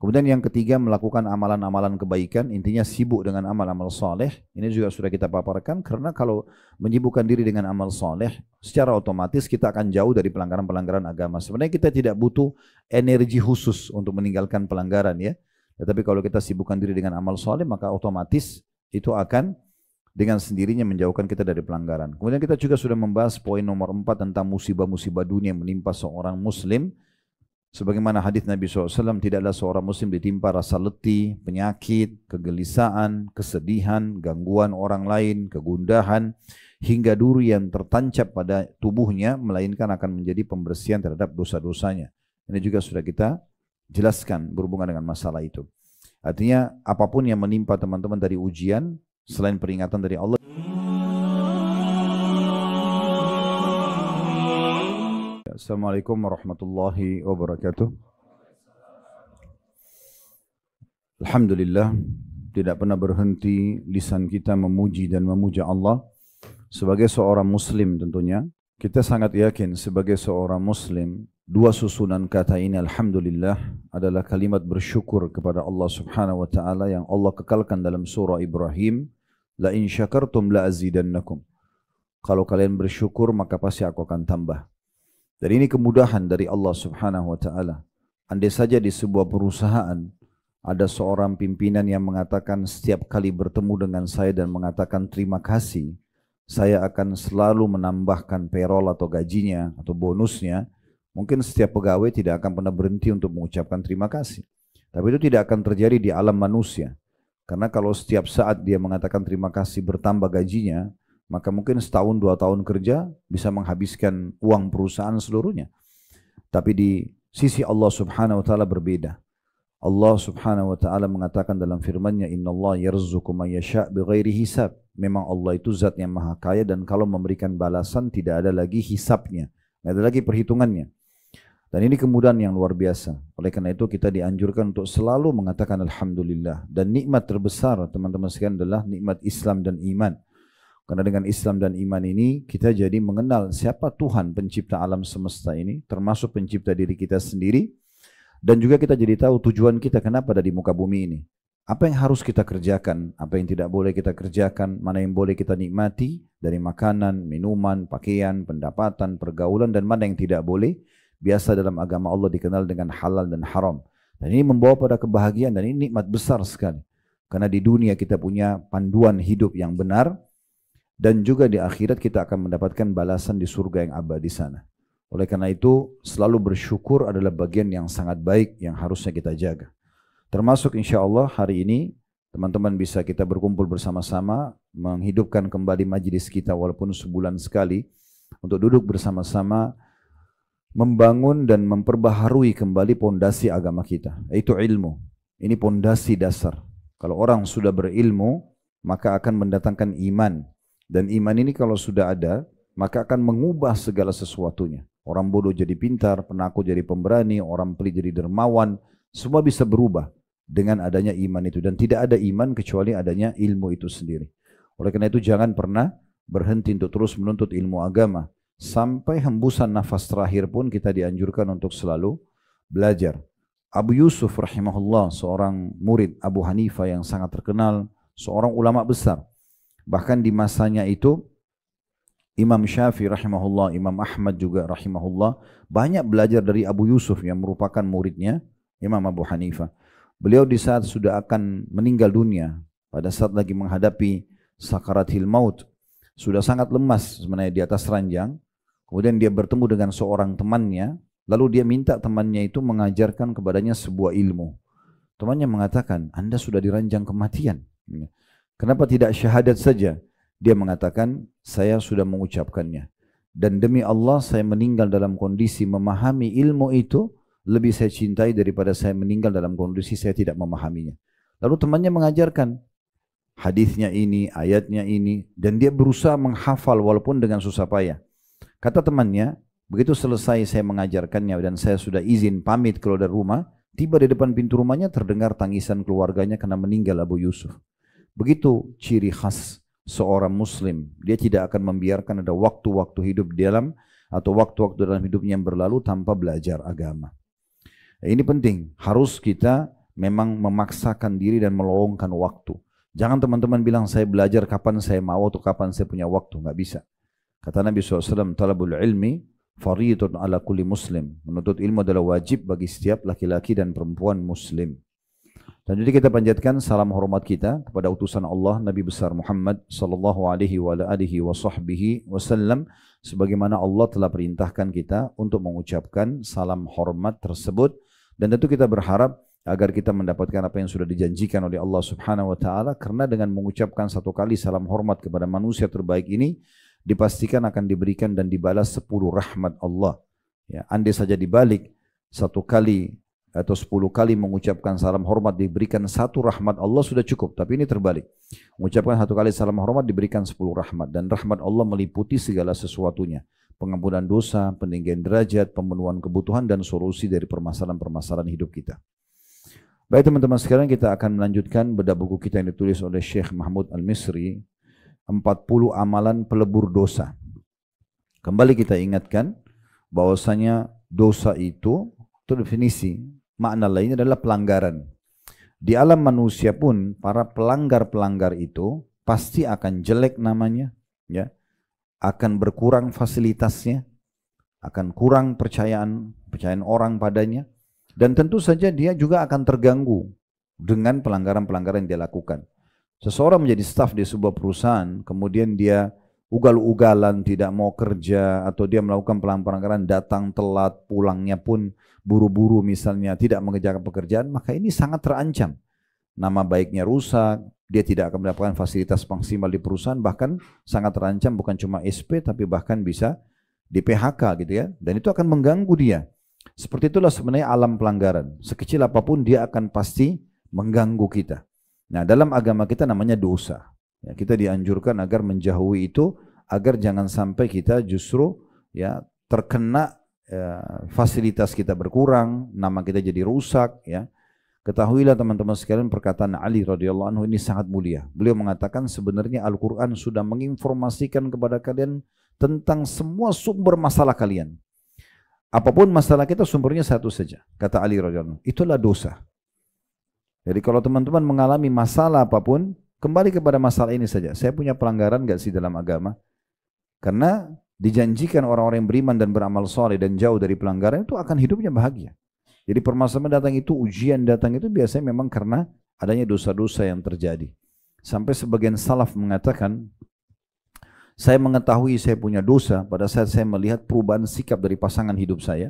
Kemudian yang ketiga, melakukan amalan-amalan kebaikan, intinya sibuk dengan amal-amal soleh. Ini juga sudah kita paparkan, karena kalau menyibukkan diri dengan amal soleh, secara otomatis kita akan jauh dari pelanggaran-pelanggaran agama. Sebenarnya kita tidak butuh energi khusus untuk meninggalkan pelanggaran ya. Tetapi kalau kita sibukkan diri dengan amal soleh, maka otomatis itu akan dengan sendirinya menjauhkan kita dari pelanggaran. Kemudian kita juga sudah membahas poin nomor 4 tentang musibah-musibah dunia yang menimpa seorang muslim. Sebagaimana hadis Nabi SAW, tidaklah seorang muslim ditimpa rasa letih, penyakit, kegelisahan, kesedihan, gangguan orang lain, kegundahan, hingga duri yang tertancap pada tubuhnya, melainkan akan menjadi pembersihan terhadap dosa-dosanya. Ini juga sudah kita jelaskan berhubungan dengan masalah itu. Artinya apapun yang menimpa teman-teman dari ujian, selain peringatan dari Allah, Assalamualaikum warahmatullahi wabarakatuh. Alhamdulillah, tidak pernah berhenti lisan kita memuji dan memuja Allah. Sebagai seorang muslim tentunya, kita sangat yakin sebagai seorang muslim, dua susunan kata ini alhamdulillah adalah kalimat bersyukur kepada Allah Subhanahu wa taala yang Allah kekalkan dalam surah Ibrahim, la in syakartum la azidannakum. Kalau kalian bersyukur maka pasti aku akan tambah. Dan ini kemudahan dari Allah Subhanahu wa taala. Andai saja di sebuah perusahaan ada seorang pimpinan yang mengatakan setiap kali bertemu dengan saya dan mengatakan terima kasih, saya akan selalu menambahkan payroll atau gajinya atau bonusnya, mungkin setiap pegawai tidak akan pernah berhenti untuk mengucapkan terima kasih. Tapi itu tidak akan terjadi di alam manusia. Karena kalau setiap saat dia mengatakan terima kasih bertambah gajinya, maka mungkin setahun 2 tahun kerja bisa menghabiskan uang perusahaan seluruhnya. Tapi di sisi Allah Subhanahu wa taala berbeda. Allah Subhanahu wa taala mengatakan dalam firman-Nya, "Innallaha yarzuqu man yasha' bighairi hisab." Memang Allah itu zat yang maha kaya dan kalau memberikan balasan tidak ada lagi hisabnya, tidak ada lagi perhitungannya. Dan ini kemudahan yang luar biasa. Oleh karena itu kita dianjurkan untuk selalu mengatakan alhamdulillah. Dan nikmat terbesar teman-teman sekalian adalah nikmat Islam dan iman. Karena dengan Islam dan iman ini kita jadi mengenal siapa Tuhan pencipta alam semesta ini, termasuk pencipta diri kita sendiri. Dan juga kita jadi tahu tujuan kita kenapa ada di muka bumi ini. Apa yang harus kita kerjakan, apa yang tidak boleh kita kerjakan, mana yang boleh kita nikmati dari makanan, minuman, pakaian, pendapatan, pergaulan, dan mana yang tidak boleh. Biasa dalam agama Allah dikenal dengan halal dan haram. Dan ini membawa pada kebahagiaan dan ini nikmat besar sekali. Karena di dunia kita punya panduan hidup yang benar, dan juga di akhirat kita akan mendapatkan balasan di surga yang abadi sana. Oleh karena itu, selalu bersyukur adalah bagian yang sangat baik yang harusnya kita jaga. Termasuk insya Allah hari ini, teman-teman bisa kita berkumpul bersama-sama, menghidupkan kembali majlis kita walaupun sebulan sekali, untuk duduk bersama-sama, membangun dan memperbaharui kembali pondasi agama kita, yaitu ilmu. Ini pondasi dasar. Kalau orang sudah berilmu, maka akan mendatangkan iman. Dan iman ini kalau sudah ada, maka akan mengubah segala sesuatunya. Orang bodoh jadi pintar, penakut jadi pemberani, orang pelit jadi dermawan. Semua bisa berubah dengan adanya iman itu. Dan tidak ada iman kecuali adanya ilmu itu sendiri. Oleh karena itu jangan pernah berhenti untuk terus menuntut ilmu agama. Sampai hembusan nafas terakhir pun kita dianjurkan untuk selalu belajar. Abu Yusuf rahimahullah, seorang murid Abu Hanifah yang sangat terkenal, seorang ulama besar. Bahkan di masanya itu Imam Syafi'i rahimahullah, Imam Ahmad juga rahimahullah banyak belajar dari Abu Yusuf yang merupakan muridnya Imam Abu Hanifah. Beliau di saat sudah akan meninggal dunia, pada saat lagi menghadapi sakaratil maut, sudah sangat lemas sebenarnya di atas ranjang. Kemudian dia bertemu dengan seorang temannya, lalu dia minta temannya itu mengajarkan kepadanya sebuah ilmu. Temannya mengatakan, Anda sudah di ranjang kematian. Kenapa tidak syahadat saja? Dia mengatakan, saya sudah mengucapkannya. Dan demi Allah saya meninggal dalam kondisi memahami ilmu itu, lebih saya cintai daripada saya meninggal dalam kondisi saya tidak memahaminya. Lalu temannya mengajarkan hadisnya ini, ayatnya ini, dan dia berusaha menghafal walaupun dengan susah payah. Kata temannya, begitu selesai saya mengajarkannya dan saya sudah izin pamit keluar dari rumah, tiba di depan pintu rumahnya terdengar tangisan keluarganya karena meninggal Abu Yusuf. Begitu ciri khas seorang muslim, dia tidak akan membiarkan ada waktu-waktu hidup di dalam atau waktu-waktu dalam hidupnya yang berlalu tanpa belajar agama. Ini penting, harus kita memang memaksakan diri dan meluangkan waktu. Jangan teman-teman bilang saya belajar kapan saya mau atau kapan saya punya waktu, nggak bisa. Kata Nabi SAW, talabul ilmi faridun ala kulli muslim. Menuntut ilmu adalah wajib bagi setiap laki-laki dan perempuan muslim. Dan jadi kita panjatkan salam hormat kita kepada utusan Allah Nabi besar Muhammad sallallahu alaihi wasallam, sebagaimana Allah telah perintahkan kita untuk mengucapkan salam hormat tersebut, dan tentu kita berharap agar kita mendapatkan apa yang sudah dijanjikan oleh Allah Subhanahu wa taala, karena dengan mengucapkan satu kali salam hormat kepada manusia terbaik ini dipastikan akan diberikan dan dibalas 10 rahmat Allah. Ya, andai saja dibalik satu kali atau 10 kali mengucapkan salam hormat diberikan 1 rahmat Allah sudah cukup, tapi ini terbalik. Mengucapkan 1 kali salam hormat diberikan 10 rahmat, dan rahmat Allah meliputi segala sesuatunya. Pengampunan dosa, peninggian derajat, pemenuhan kebutuhan, dan solusi dari permasalahan-permasalahan hidup kita. Baik teman-teman sekalian, kita akan melanjutkan bedah buku kita yang ditulis oleh Syekh Mahmud Al-Misri, 40 amalan pelebur dosa. Kembali kita ingatkan bahwasanya dosa itu definisi, makna lainnya adalah pelanggaran. Di alam manusia pun para pelanggar-pelanggar itu pasti akan jelek namanya, ya, akan berkurang fasilitasnya, akan kurang percayaan orang padanya, dan tentu saja dia juga akan terganggu dengan pelanggaran-pelanggaran yang dia lakukan. Seseorang menjadi staf di sebuah perusahaan, kemudian dia ugal-ugalan, tidak mau kerja, atau dia melakukan pelanggaran, datang telat, pulangnya pun buru-buru misalnya, tidak mengerjakan pekerjaan, maka ini sangat terancam. Nama baiknya rusak, dia tidak akan mendapatkan fasilitas maksimal di perusahaan, bahkan sangat terancam bukan cuma SP, tapi bahkan bisa di PHK gitu ya, dan itu akan mengganggu dia. Seperti itulah sebenarnya alam pelanggaran. Sekecil apapun dia akan pasti mengganggu kita. Nah, dalam agama kita namanya dosa. Ya, kita dianjurkan agar menjauhi itu, agar jangan sampai kita justru ya terkena fasilitas kita berkurang, nama kita jadi rusak. Ya, ketahuilah teman-teman sekalian, perkataan Ali radhiyallahu anhu ini sangat mulia. Beliau mengatakan sebenarnya Al-Quran sudah menginformasikan kepada kalian tentang semua sumber masalah kalian. Apapun masalah kita sumbernya satu saja, kata Ali radhiyallahu anhu, itulah dosa. Jadi kalau teman-teman mengalami masalah apapun, kembali kepada masalah ini saja. Saya punya pelanggaran gak sih dalam agama? Karena dijanjikan orang-orang yang beriman dan beramal soleh dan jauh dari pelanggaran itu akan hidupnya bahagia. Jadi permasalahan datang itu, ujian datang itu biasanya memang karena adanya dosa-dosa yang terjadi. Sampai sebagian salaf mengatakan, saya mengetahui saya punya dosa pada saat saya melihat perubahan sikap dari pasangan hidup saya,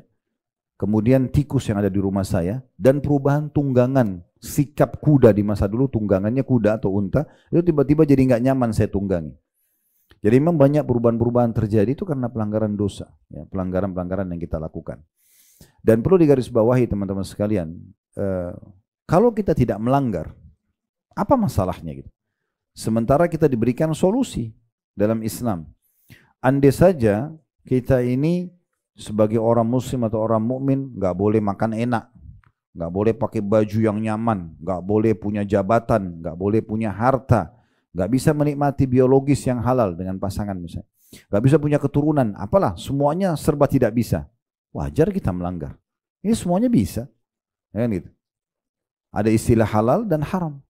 kemudian tikus yang ada di rumah saya, dan perubahan tunggangan sikap kuda di masa dulu, tunggangannya kuda atau unta, itu tiba-tiba jadi nggak nyaman saya tunggangi. Jadi memang banyak perubahan-perubahan terjadi itu karena pelanggaran dosa, ya, pelanggaran-pelanggaran yang kita lakukan. Dan perlu digarisbawahi teman-teman sekalian, kalau kita tidak melanggar, apa masalahnya gitu? Sementara kita diberikan solusi dalam Islam. Andai saja kita ini sebagai orang muslim atau orang mukmin nggak boleh makan enak, nggak boleh pakai baju yang nyaman, nggak boleh punya jabatan, nggak boleh punya harta, nggak bisa menikmati biologis yang halal dengan pasangan misalnya, nggak bisa punya keturunan, apalah, semuanya serba tidak bisa. Wajar kita melanggar. Ini semuanya bisa, ya kan gitu. Ada istilah halal dan haram.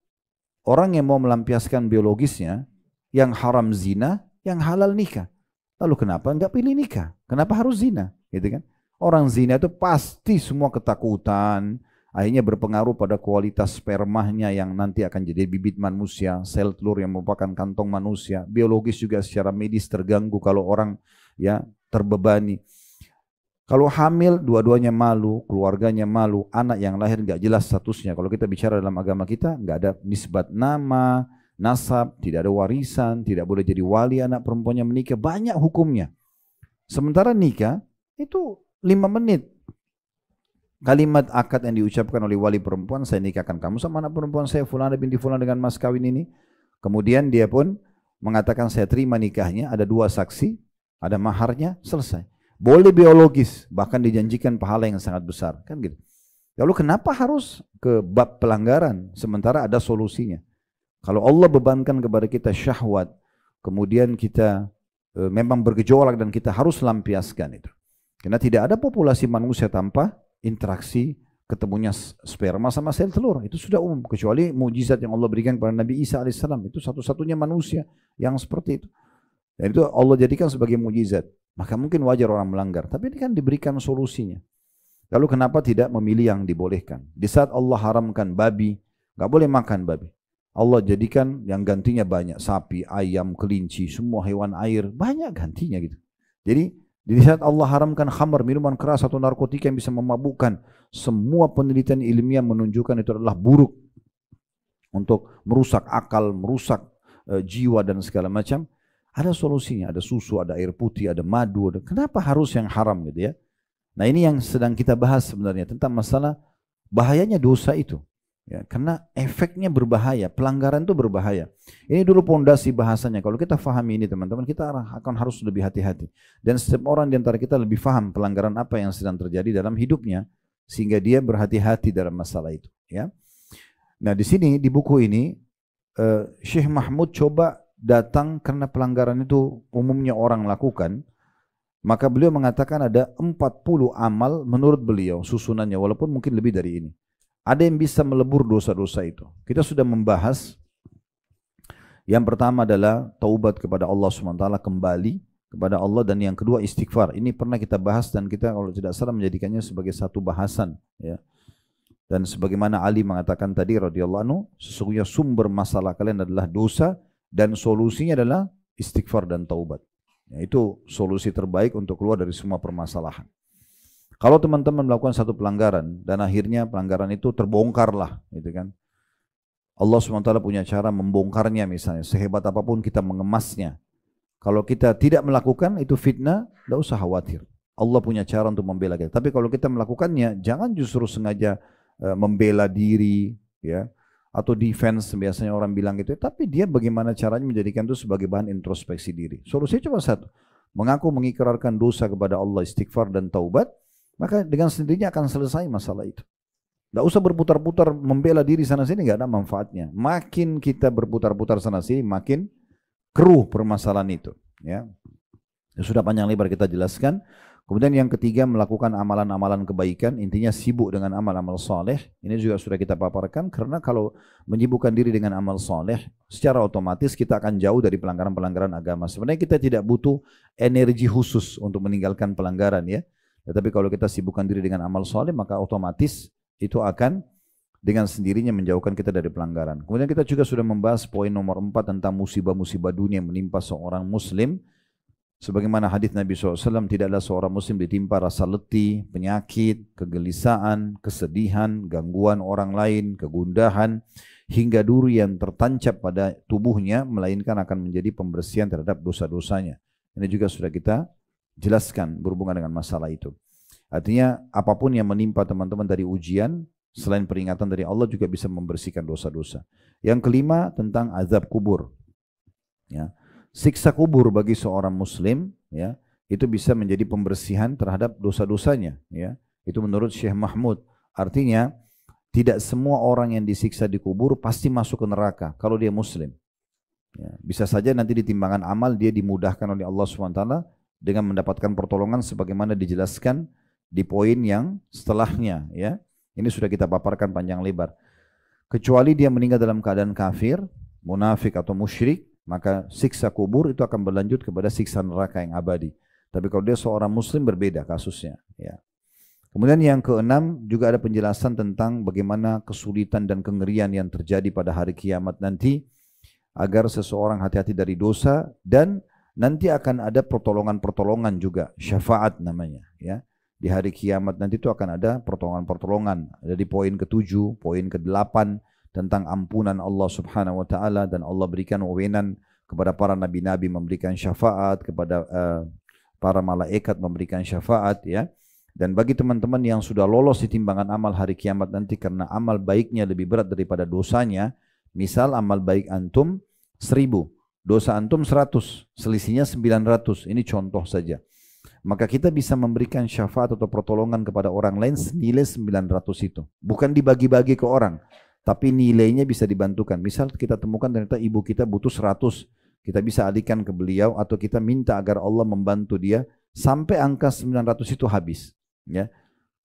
Orang yang mau melampiaskan biologisnya, yang haram zina, yang halal nikah. Lalu kenapa nggak pilih nikah? Kenapa harus zina? Gitu kan? Orang zina itu pasti semua ketakutan, akhirnya berpengaruh pada kualitas spermanya yang nanti akan jadi bibit manusia, sel telur yang merupakan kantong manusia. Biologis juga secara medis terganggu kalau orang ya terbebani. Kalau hamil, dua-duanya malu, keluarganya malu, anak yang lahir nggak jelas statusnya. Kalau kita bicara dalam agama kita, nggak ada nisbat nama, nasab, tidak ada warisan, tidak boleh jadi wali anak perempuannya menikah, banyak hukumnya. Sementara nikah itu 5 menit. Kalimat akad yang diucapkan oleh wali perempuan, saya nikahkan kamu sama anak perempuan saya, Fulana binti Fulan dengan mas kawin ini. Kemudian dia pun mengatakan saya terima nikahnya, ada 2 saksi, ada maharnya, selesai. Boleh biologis, bahkan dijanjikan pahala yang sangat besar, kan gitu. Lalu kenapa harus ke bab pelanggaran, sementara ada solusinya? Kalau Allah bebankan kepada kita syahwat, kemudian kita memang bergejolak dan kita harus lampiaskan itu. Karena tidak ada populasi manusia tanpa interaksi ketemunya sperma sama sel telur. Itu sudah umum. Kecuali mujizat yang Allah berikan kepada Nabi Isa alaihissalam. Itu satu-satunya manusia yang seperti itu. Dan itu Allah jadikan sebagai mujizat. Maka mungkin wajar orang melanggar. Tapi ini kan diberikan solusinya. Lalu kenapa tidak memilih yang dibolehkan? Di saat Allah haramkan babi, nggak boleh makan babi. Allah jadikan yang gantinya banyak. Sapi, ayam, kelinci, semua hewan air. Banyak gantinya gitu. Jadi di saat Allah haramkan khamar, minuman keras atau narkotika yang bisa memabukkan, semua penelitian ilmiah menunjukkan itu adalah buruk untuk merusak akal, merusak jiwa dan segala macam. Ada solusinya, ada susu, ada air putih, ada madu. Kenapa harus yang haram gitu ya? Nah ini yang sedang kita bahas sebenarnya tentang masalah bahayanya dosa itu. Ya, karena efeknya berbahaya, pelanggaran itu berbahaya. Ini dulu pondasi bahasanya. Kalau kita fahami ini teman-teman, kita akan harus lebih hati-hati. Dan setiap orang di antara kita lebih faham pelanggaran apa yang sedang terjadi dalam hidupnya, sehingga dia berhati-hati dalam masalah itu. Ya. Nah di sini di buku ini Syekh Mahmud coba datang karena pelanggaran itu umumnya orang lakukan. Maka beliau mengatakan ada 40 amal menurut beliau susunannya, walaupun mungkin lebih dari ini. Ada yang bisa melebur dosa-dosa itu. Kita sudah membahas yang pertama adalah taubat kepada Allah SWT, kembali kepada Allah, dan yang kedua istighfar. Ini pernah kita bahas dan kita kalau tidak salah menjadikannya sebagai satu bahasan. Ya. Dan sebagaimana Ali mengatakan tadi radhiyallahu anhu, sesungguhnya sumber masalah kalian adalah dosa dan solusinya adalah istighfar dan taubat. Ya, itu solusi terbaik untuk keluar dari semua permasalahan. Kalau teman-teman melakukan satu pelanggaran dan akhirnya pelanggaran itu terbongkarlah, gitu kan? Allah SWT punya cara membongkarnya misalnya, sehebat apapun kita mengemasnya. Kalau kita tidak melakukan itu fitnah, tidak usah khawatir. Allah punya cara untuk membela kita. Tapi kalau kita melakukannya, jangan justru sengaja membela diri, ya, atau defense biasanya orang bilang gitu. Tapi dia bagaimana caranya menjadikan itu sebagai bahan introspeksi diri. Solusinya cuma satu, mengaku mengikrarkan dosa kepada Allah, istighfar dan taubat, maka dengan sendirinya akan selesai masalah itu. Tidak usah berputar-putar membela diri sana sini, nggak ada manfaatnya. Makin kita berputar-putar sana sini, makin keruh permasalahan itu. Ya. Sudah panjang lebar kita jelaskan. Kemudian yang ketiga, melakukan amalan-amalan kebaikan, intinya sibuk dengan amal-amal soleh. Ini juga sudah kita paparkan, karena kalau menyibukkan diri dengan amal soleh, secara otomatis kita akan jauh dari pelanggaran-pelanggaran agama. Sebenarnya kita tidak butuh energi khusus untuk meninggalkan pelanggaran ya. Tetapi kalau kita sibukkan diri dengan amal soleh, maka otomatis itu akan dengan sendirinya menjauhkan kita dari pelanggaran. Kemudian kita juga sudah membahas poin nomor 4 tentang musibah-musibah dunia yang menimpa seorang muslim. Sebagaimana hadis Nabi SAW, tidaklah seorang muslim ditimpa rasa letih, penyakit, kegelisahan, kesedihan, gangguan orang lain, kegundahan, hingga duri yang tertancap pada tubuhnya, melainkan akan menjadi pembersihan terhadap dosa-dosanya. Ini juga sudah kita jelaskan berhubungan dengan masalah itu. Artinya apapun yang menimpa teman-teman dari ujian, selain peringatan dari Allah juga bisa membersihkan dosa-dosa. Yang kelima tentang azab kubur. Ya. Siksa kubur bagi seorang muslim ya, itu bisa menjadi pembersihan terhadap dosa-dosanya ya. Itu menurut Syekh Mahmud. Artinya tidak semua orang yang disiksa di kubur pasti masuk ke neraka kalau dia muslim. Ya, bisa saja nanti di timbangan amal dia dimudahkan oleh Allah SWT dengan mendapatkan pertolongan sebagaimana dijelaskan di poin yang setelahnya ya. Ini sudah kita paparkan panjang lebar. Kecuali dia meninggal dalam keadaan kafir, munafik atau musyrik, maka siksa kubur itu akan berlanjut kepada siksa neraka yang abadi. Tapi kalau dia seorang muslim berbeda kasusnya. Ya. Kemudian yang keenam juga ada penjelasan tentang bagaimana kesulitan dan kengerian yang terjadi pada hari kiamat nanti, agar seseorang hati-hati dari dosa, dan nanti akan ada pertolongan-pertolongan juga, syafaat namanya. Ya. Di hari kiamat nanti itu akan ada pertolongan-pertolongan. Ada di poin ke-7, poin ke-8, tentang ampunan Allah Subhanahu wa taala, dan Allah berikan wewenang kepada para nabi-nabi memberikan syafaat, kepada para malaikat memberikan syafaat ya. Dan bagi teman-teman yang sudah lolos di timbangan amal hari kiamat nanti karena amal baiknya lebih berat daripada dosanya, misal amal baik antum 1000, dosa antum 100, selisihnya 900. Ini contoh saja. Maka kita bisa memberikan syafaat atau pertolongan kepada orang lain senilai 900 itu. Bukan dibagi-bagi ke orang, tapi nilainya bisa dibantukan. Misal kita temukan ternyata ibu kita butuh 100, kita bisa alihkan ke beliau, atau kita minta agar Allah membantu dia sampai angka 900 itu habis. Ya.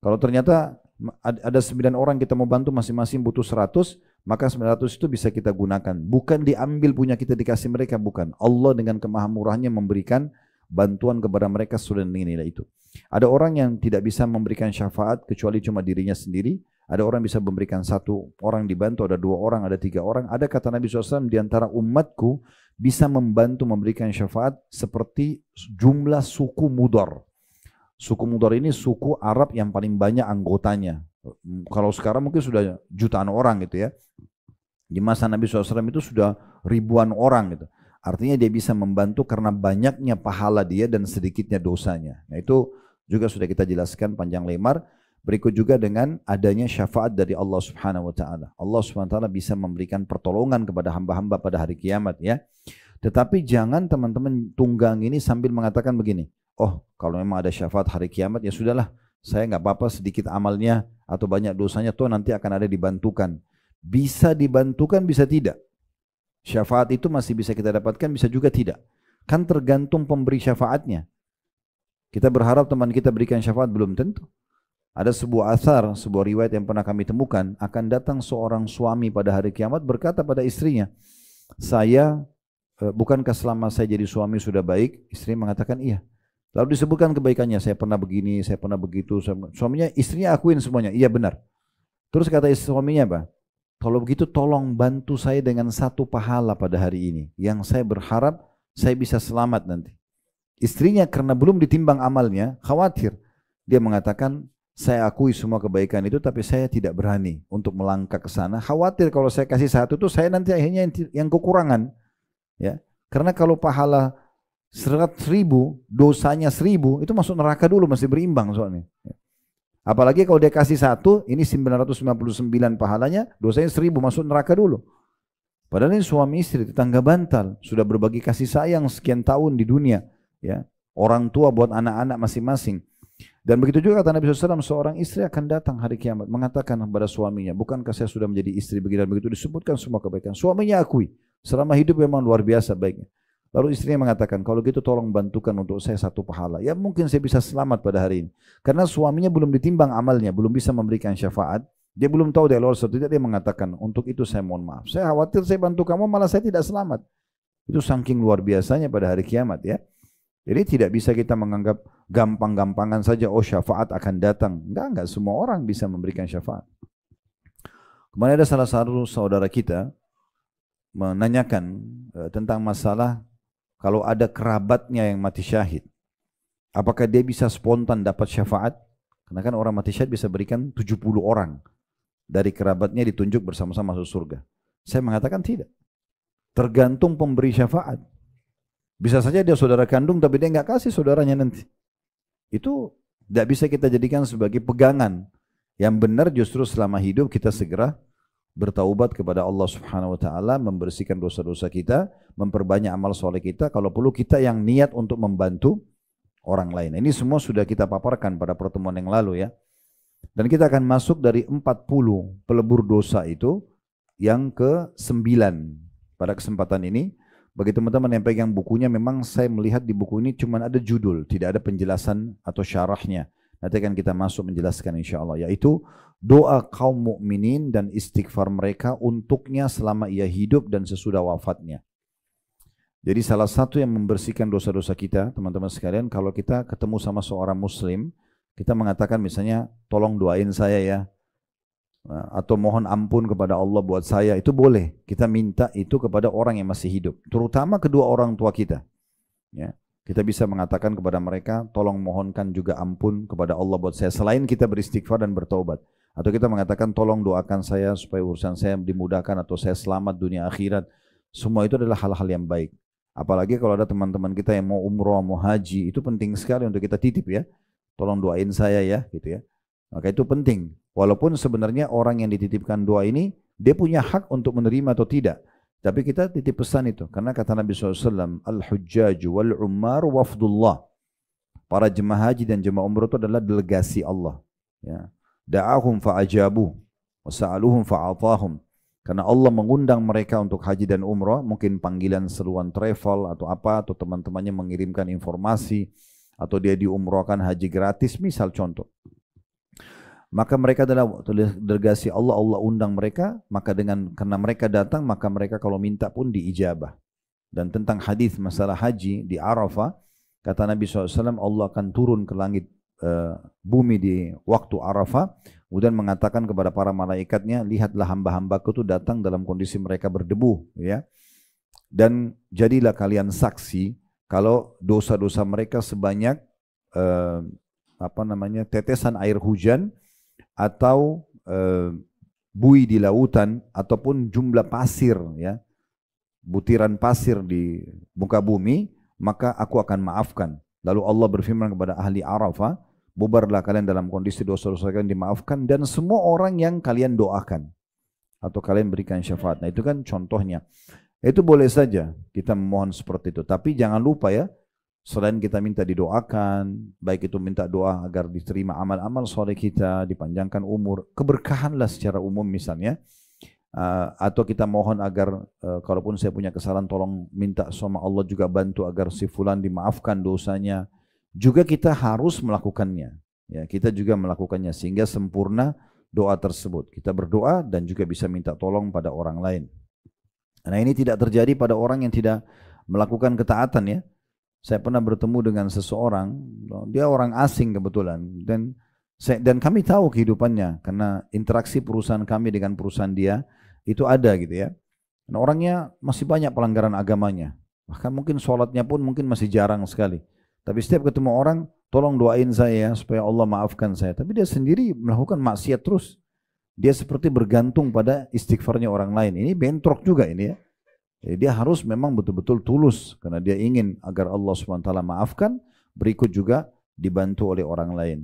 Kalau ternyata ada 9 orang kita mau bantu masing-masing butuh 100, maka 900 itu bisa kita gunakan. Bukan diambil punya kita dikasih mereka, bukan. Allah dengan kemahamurahnya memberikan bantuan kepada mereka sudah nilai itu. Ada orang yang tidak bisa memberikan syafaat kecuali cuma dirinya sendiri. Ada orang bisa memberikan 1 orang dibantu, ada 2 orang, ada 3 orang. Ada kata Nabi SAW, di antara umatku bisa membantu memberikan syafaat seperti jumlah suku Mudar. Suku Mudar ini suku Arab yang paling banyak anggotanya. Kalau sekarang mungkin sudah jutaan orang gitu ya. Di masa Nabi SAW itu sudah ribuan orang gitu. Artinya dia bisa membantu karena banyaknya pahala dia dan sedikitnya dosanya. Nah itu juga sudah kita jelaskan panjang lebar. Berikut juga dengan adanya syafaat dari Allah Subhanahu wa taala. Allah Subhanahu wa taala bisa memberikan pertolongan kepada hamba-hamba pada hari kiamat ya. Tetapi jangan teman-teman tunggang ini sambil mengatakan begini, oh kalau memang ada syafaat hari kiamat ya sudahlah, saya nggak apa-apa sedikit amalnya atau banyak dosanya toh nanti akan ada dibantukan. Bisa dibantukan, bisa tidak. Syafaat itu masih bisa kita dapatkan, bisa juga tidak. Kan tergantung pemberi syafaatnya. Kita berharap teman kita berikan syafaat, belum tentu. Ada sebuah asar, sebuah riwayat yang pernah kami temukan, akan datang seorang suami pada hari kiamat berkata pada istrinya, saya, bukankah selama saya jadi suami sudah baik? Istri mengatakan iya. Lalu disebutkan kebaikannya, saya pernah begini, saya pernah begitu. Suaminya, istrinya akuin semuanya, iya benar. Terus kata suaminya apa? Kalau begitu tolong bantu saya dengan 1 pahala pada hari ini, yang saya berharap saya bisa selamat nanti. Istrinya karena belum ditimbang amalnya, khawatir. Dia mengatakan, saya akui semua kebaikan itu, tapi saya tidak berani untuk melangkah ke sana. Khawatir kalau saya kasih 1 itu, saya nanti akhirnya yang kekurangan. Ya, karena kalau pahala 100.000, dosanya 1.000, itu masuk neraka dulu, masih berimbang soalnya. Apalagi kalau dia kasih 1, ini 999 pahalanya, dosanya 1.000, masuk neraka dulu. Padahal ini suami istri, tetangga bantal, sudah berbagi kasih sayang sekian tahun di dunia. Ya, orang tua buat anak-anak masing-masing. Dan begitu juga kata Nabi SAW, seorang istri akan datang hari kiamat mengatakan kepada suaminya, bukankah saya sudah menjadi istri begini dan begitu, disebutkan semua kebaikan. Suaminya akui, selama hidup memang luar biasa baiknya. Lalu istrinya mengatakan, kalau gitu tolong bantukan untuk saya 1 pahala. Ya mungkin saya bisa selamat pada hari ini. Karena suaminya belum ditimbang amalnya, belum bisa memberikan syafaat. Dia belum tahu dia lolos atau tidak, dia mengatakan, untuk itu saya mohon maaf. Saya khawatir saya bantu kamu, malah saya tidak selamat. Itu saking luar biasanya pada hari kiamat ya. Jadi tidak bisa kita menganggap gampang-gampangan saja, oh syafaat akan datang. Enggak semua orang bisa memberikan syafaat. Kemarin ada salah satu saudara kita menanyakan tentang masalah kalau ada kerabatnya yang mati syahid, apakah dia bisa spontan dapat syafaat? Karena kan orang mati syahid bisa berikan 70 orang dari kerabatnya ditunjuk bersama-sama masuk surga. Saya mengatakan tidak. Tergantung pemberi syafaat. Bisa saja dia saudara kandung tapi dia nggak kasih saudaranya nanti. Itu tidak bisa kita jadikan sebagai pegangan. Yang benar justru selama hidup kita segera bertaubat kepada Allah Subhanahu wa taala, membersihkan dosa-dosa kita, memperbanyak amal soleh kita, kalau perlu kita yang niat untuk membantu orang lain. Ini semua sudah kita paparkan pada pertemuan yang lalu ya. Dan kita akan masuk dari 40 pelebur dosa itu yang ke-9 pada kesempatan ini. Bagi teman-teman yang pegang bukunya, memang saya melihat di buku ini cuma ada judul, tidak ada penjelasan atau syarahnya. Nanti akan kita masuk menjelaskan insya Allah, yaitu doa kaum mukminin dan istighfar mereka untuknya selama ia hidup dan sesudah wafatnya. Jadi salah satu yang membersihkan dosa-dosa kita, teman-teman sekalian, kalau kita ketemu sama seorang muslim, kita mengatakan misalnya, tolong doain saya ya, atau mohon ampun kepada Allah buat saya, itu boleh. Kita minta itu kepada orang yang masih hidup, terutama kedua orang tua kita. Ya, kita bisa mengatakan kepada mereka, tolong mohonkan juga ampun kepada Allah buat saya, selain kita beristighfar dan bertaubat. Atau kita mengatakan, tolong doakan saya supaya urusan saya dimudahkan atau saya selamat dunia akhirat. Semua itu adalah hal-hal yang baik. Apalagi kalau ada teman-teman kita yang mau umroh, mau haji, itu penting sekali untuk kita titip ya. Tolong doain saya ya, gitu ya. Maka itu penting. Walaupun sebenarnya orang yang dititipkan doa ini, dia punya hak untuk menerima atau tidak. Tapi kita titip pesan itu. Karena kata Nabi SAW, Al-Hujjaju wal-Ummar wafdullah. Para jemaah haji dan jemaah umrah itu adalah delegasi Allah. Ya. Da'ahum fa'ajabu, wasa'aluhum fa'atahum. Karena Allah mengundang mereka untuk haji dan umrah, mungkin panggilan seruan travel atau apa, atau teman-temannya mengirimkan informasi, atau dia diumrohkan haji gratis, misal contoh. Maka mereka adalah delegasi Allah, Allah undang mereka, maka karena mereka datang, maka mereka kalau minta pun diijabah. Dan tentang hadis masalah haji di Arafah, kata Nabi SAW, Allah akan turun ke langit bumi di waktu Arafah, kemudian mengatakan kepada para malaikatnya, lihatlah hamba-hambaku itu datang dalam kondisi mereka berdebu, ya. Dan jadilah kalian saksi kalau dosa-dosa mereka sebanyak tetesan air hujan atau buih di lautan ataupun jumlah pasir, ya, butiran pasir di muka bumi, maka aku akan maafkan. Lalu Allah berfirman kepada ahli Arafah, bubarlah kalian dalam kondisi dosa-dosa kalian dimaafkan dan semua orang yang kalian doakan atau kalian berikan syafaat. Nah itu kan contohnya. Itu boleh saja kita memohon seperti itu. Tapi jangan lupa ya, selain kita minta didoakan, baik itu minta doa agar diterima amal-amal soleh kita, dipanjangkan umur, keberkahanlah secara umum misalnya. Atau kita mohon agar kalaupun saya punya kesalahan tolong minta sama Allah juga bantu agar si fulan dimaafkan dosanya. Juga kita harus melakukannya. Ya, kita juga melakukannya sehingga sempurna doa tersebut. Kita berdoa dan juga bisa minta tolong pada orang lain. Nah ini tidak terjadi pada orang yang tidak melakukan ketaatan ya. Saya pernah bertemu dengan seseorang, dia orang asing kebetulan, dan kami tahu kehidupannya karena interaksi perusahaan kami dengan perusahaan dia itu ada gitu ya. Nah, orangnya masih banyak pelanggaran agamanya, bahkan mungkin sholatnya pun mungkin masih jarang sekali. Tapi setiap ketemu orang, tolong doain saya supaya Allah maafkan saya. Tapi dia sendiri melakukan maksiat terus. Dia seperti bergantung pada istighfarnya orang lain. Ini bentrok juga ini ya. Jadi dia harus memang betul-betul tulus karena dia ingin agar Allah SWT maafkan, berikut juga dibantu oleh orang lain.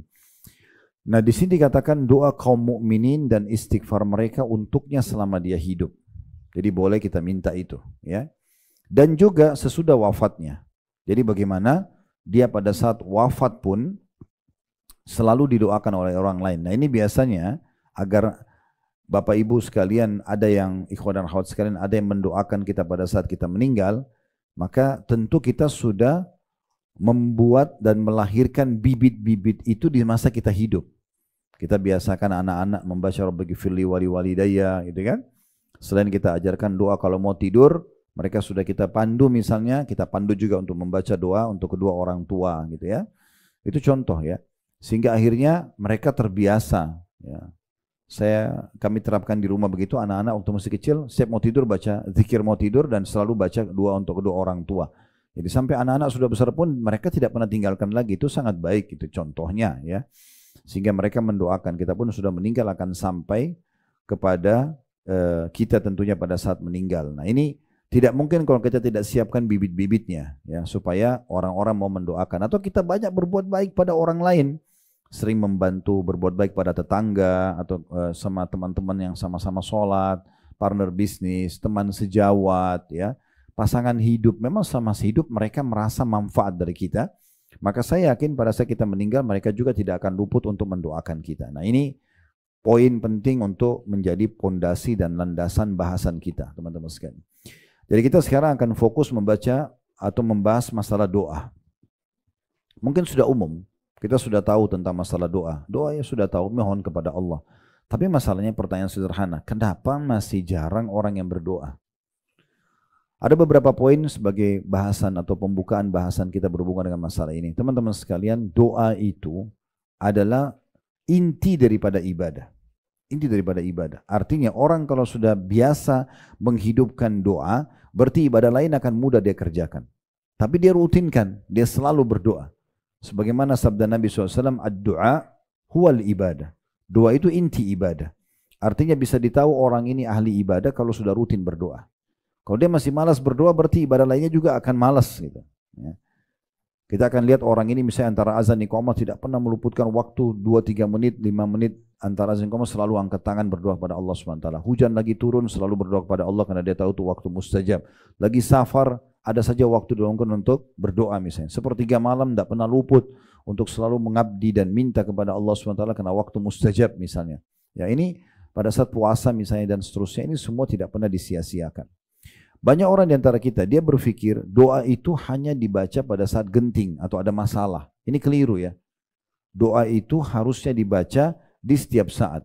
Nah di sini dikatakan doa kaum mukminin dan istighfar mereka untuknya selama dia hidup. Jadi boleh kita minta itu ya. Dan juga sesudah wafatnya. Jadi bagaimana dia pada saat wafat pun selalu didoakan oleh orang lain. Nah ini biasanya agar Bapak Ibu sekalian, ada yang ikhwan dan akhwat sekalian, ada yang mendoakan kita pada saat kita meninggal, maka tentu kita sudah membuat dan melahirkan bibit-bibit itu di masa kita hidup. Kita biasakan anak-anak membaca Rabbighfirli wali walidayya, gitu kan? Selain kita ajarkan doa kalau mau tidur, mereka sudah kita pandu misalnya, kita pandu juga untuk membaca doa untuk kedua orang tua, gitu ya. Itu contoh ya. Sehingga akhirnya mereka terbiasa, ya. Kami terapkan di rumah begitu, anak-anak waktu masih kecil, setiap mau tidur baca zikir mau tidur dan selalu baca doa untuk kedua orang tua. Jadi sampai anak-anak sudah besar pun mereka tidak pernah tinggalkan lagi, itu sangat baik itu contohnya ya. Sehingga mereka mendoakan, kita pun sudah meninggal akan sampai kepada kita tentunya pada saat meninggal. Nah ini tidak mungkin kalau kita tidak siapkan bibit-bibitnya ya, supaya orang-orang mau mendoakan. Atau kita banyak berbuat baik pada orang lain. Sering membantu berbuat baik pada tetangga atau sama teman-teman yang sama-sama sholat, partner bisnis, teman sejawat, ya, pasangan hidup. Memang selama hidup mereka merasa manfaat dari kita. Maka saya yakin pada saat kita meninggal mereka juga tidak akan luput untuk mendoakan kita. Nah ini poin penting untuk menjadi pondasi dan landasan bahasan kita, teman-teman sekalian. Jadi kita sekarang akan fokus membaca atau membahas masalah doa. Mungkin sudah umum. Kita sudah tahu tentang masalah doa. Doa ya sudah tahu, mohon kepada Allah. Tapi masalahnya pertanyaan sederhana. Kenapa masih jarang orang yang berdoa? Ada beberapa poin sebagai bahasan atau pembukaan bahasan kita berhubungan dengan masalah ini. Teman-teman sekalian, doa itu adalah inti daripada ibadah. Inti daripada ibadah. Artinya orang kalau sudah biasa menghidupkan doa, berarti ibadah lain akan mudah dia kerjakan. Tapi dia rutinkan, dia selalu berdoa. Sebagaimana sabda Nabi SAW, ad-du'a huwal ibadah. Doa itu inti ibadah. Artinya bisa ditahu orang ini ahli ibadah kalau sudah rutin berdoa. Kalau dia masih malas berdoa, berarti ibadah lainnya juga akan malas. Gitu. Ya. Kita akan lihat orang ini misalnya antara azan iqamah tidak pernah meluputkan waktu 2-3 menit, 5 menit antara azan iqamah selalu angkat tangan berdoa kepada Allah SWT. Hujan lagi turun selalu berdoa kepada Allah karena dia tahu itu waktu mustajab. Lagi safar, ada saja waktu diluangkan untuk berdoa misalnya. Sepertiga malam tidak pernah luput untuk selalu mengabdi dan minta kepada Allah SWT karena waktu mustajab misalnya. Ya ini pada saat puasa misalnya dan seterusnya, ini semua tidak pernah disia-siakan. Banyak orang di antara kita, dia berpikir doa itu hanya dibaca pada saat genting atau ada masalah. Ini keliru ya. Doa itu harusnya dibaca di setiap saat.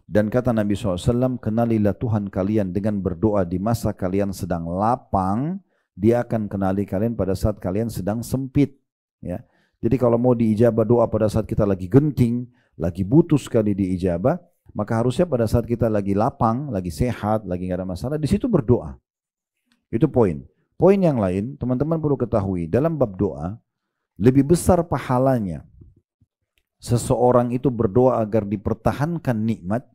Dan kata Nabi SAW, kenalilah Tuhan kalian dengan berdoa di masa kalian sedang lapang, Dia akan kenali kalian pada saat kalian sedang sempit. Ya. Jadi kalau mau diijabah doa pada saat kita lagi genting, lagi butuh sekali diijabah, maka harusnya pada saat kita lagi lapang, lagi sehat, lagi nggak ada masalah, di situ berdoa. Itu poin. Poin yang lain, teman-teman perlu ketahui, dalam bab doa, lebih besar pahalanya seseorang itu berdoa agar dipertahankan nikmat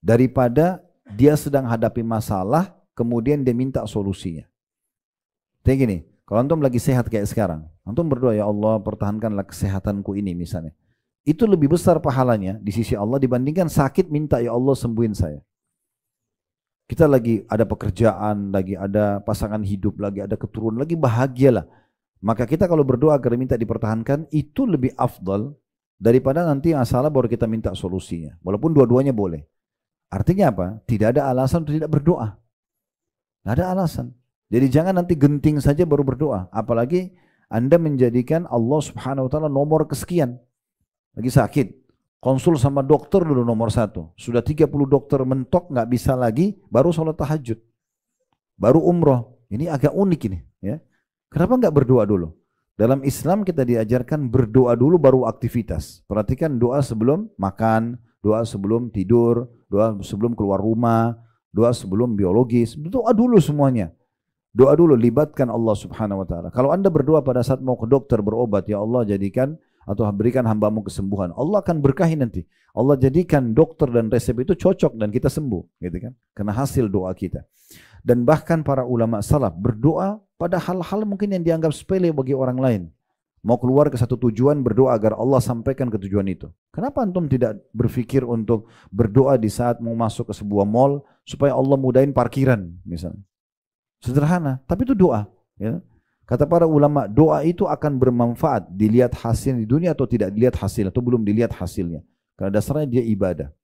daripada dia sedang hadapi masalah, kemudian dia minta solusinya. Kayak gini, kalau antum lagi sehat kayak sekarang, antum berdoa, ya Allah pertahankanlah kesehatanku ini misalnya. Itu lebih besar pahalanya di sisi Allah dibandingkan sakit minta, ya Allah sembuhin saya. Kita lagi ada pekerjaan, lagi ada pasangan hidup, lagi ada keturunan, lagi bahagialah. Maka kita kalau berdoa agar minta dipertahankan, itu lebih afdal daripada nanti masalah baru kita minta solusinya. Walaupun dua-duanya boleh. Artinya apa? Tidak ada alasan untuk tidak berdoa. Tidak ada alasan. Jadi jangan nanti genting saja baru berdoa. Apalagi Anda menjadikan Allah Subhanahu wa Ta'ala nomor kesekian. Lagi sakit, konsul sama dokter dulu nomor 1. Sudah 30 dokter mentok, nggak bisa lagi, baru sholat tahajud. Baru umroh. Ini agak unik ini. Ya. Kenapa nggak berdoa dulu? Dalam Islam kita diajarkan berdoa dulu baru aktivitas. Perhatikan doa sebelum makan, doa sebelum tidur, doa sebelum keluar rumah, doa sebelum biologis. Doa dulu semuanya. Doa dulu, libatkan Allah Subhanahu wa Ta'ala. Kalau Anda berdoa pada saat mau ke dokter berobat, ya Allah jadikan atau berikan hambamu kesembuhan, Allah akan berkahi nanti. Allah jadikan dokter dan resep itu cocok dan kita sembuh, gitu kan? Karena hasil doa kita. Dan bahkan para ulama salaf berdoa pada hal-hal mungkin yang dianggap sepele bagi orang lain. Mau keluar ke satu tujuan, berdoa agar Allah sampaikan ke tujuan itu. Kenapa antum tidak berpikir untuk berdoa di saat mau masuk ke sebuah mall supaya Allah mudahin parkiran misalnya? Sederhana, tapi itu doa. Ya. Kata para ulama, doa itu akan bermanfaat dilihat hasil di dunia atau tidak dilihat hasil atau belum dilihat hasilnya. Karena dasarnya dia ibadah.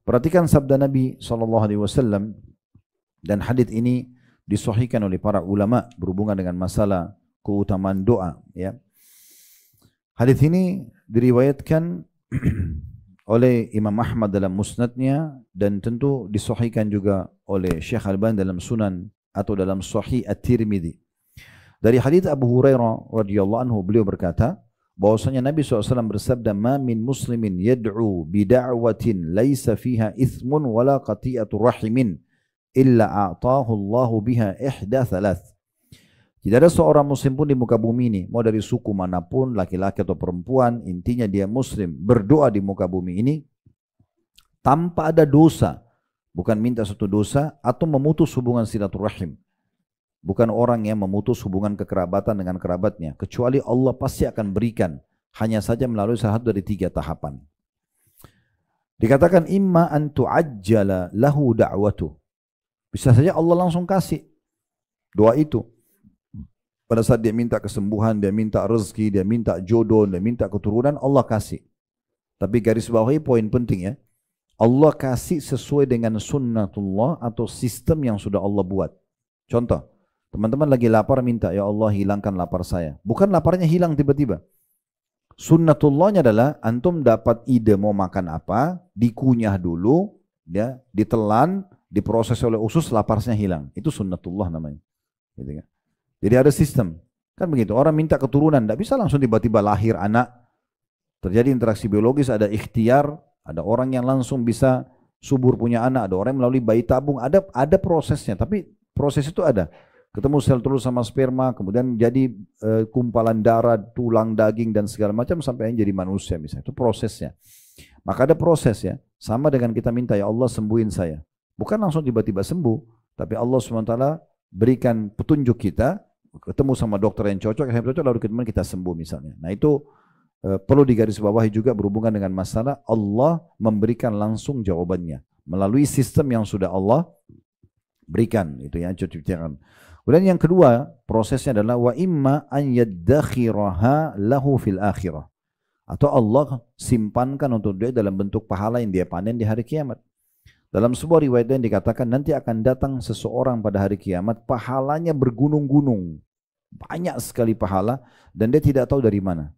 Perhatikan sabda Nabi SAW dan hadits ini disahihkan oleh para ulama berhubungan dengan masalah keutamaan doa. Ya. Hadits ini diriwayatkan oleh Imam Ahmad dalam musnadnya dan tentu disahihkan juga oleh Syekh Al-Albani dalam Sunan atau dalam Sahih At-Tirmidzi. Dari hadits Abu Hurairah radhiyallahu anhu, beliau berkata bahwasanya Nabi SAW bersabda, "Ma min muslimin yad'u bida'watin laisa fiha ithmun wala qati'atu rahimin illa a'tahu Allahu biha ihda thalath." Tidak ada seorang muslim pun di muka bumi ini, mau dari suku manapun, laki-laki atau perempuan, intinya dia muslim, berdoa di muka bumi ini tanpa ada dosa. Bukan minta satu dosa atau memutus hubungan silaturahim. Bukan orang yang memutus hubungan kekerabatan dengan kerabatnya. Kecuali Allah pasti akan berikan. Hanya saja melalui salah satu dari 3 tahapan. Dikatakan imma an tu'ajjala lahu da'watu. Bisa saja Allah langsung kasih doa itu. Pada saat dia minta kesembuhan, dia minta rezeki, dia minta jodoh, dia minta keturunan, Allah kasih. Tapi garis bawahi poin penting ya. Allah kasih sesuai dengan sunnatullah atau sistem yang sudah Allah buat. Contoh, teman-teman lagi lapar minta, ya Allah hilangkan lapar saya. Bukan laparnya hilang tiba-tiba. Sunnatullahnya adalah antum dapat ide mau makan apa, dikunyah dulu, ya, ditelan, diproses oleh usus, laparnya hilang. Itu sunnatullah namanya. Gitu kan? Jadi ada sistem. Kan begitu, orang minta keturunan, tidak bisa langsung tiba-tiba lahir anak. Terjadi interaksi biologis, ada ikhtiar. Ada orang yang langsung bisa subur punya anak, ada orang yang melalui bayi tabung, ada prosesnya, tapi proses itu ada. Ketemu sel telur sama sperma, kemudian jadi kumpalan darah, tulang, daging dan segala macam sampai yang jadi manusia misalnya. Itu prosesnya. Maka ada proses ya, sama dengan kita minta, ya Allah sembuhin saya. Bukan langsung tiba-tiba sembuh, tapi Allah SWT berikan petunjuk kita, ketemu sama dokter yang cocok, lalu kemudian kita sembuh misalnya. Nah itu perlu digarisbawahi juga berhubungan dengan masalah Allah memberikan langsung jawabannya melalui sistem yang sudah Allah berikan, itu yang cuci-cucikan. Kemudian yang kedua prosesnya adalah wa imma an yaddakhiraha lahu fil akhirah, atau Allah simpankan untuk dia dalam bentuk pahala yang dia panen di hari kiamat. Dalam sebuah riwayat yang dikatakan nanti akan datang seseorang pada hari kiamat pahalanya bergunung-gunung, banyak sekali pahala dan dia tidak tahu dari mana.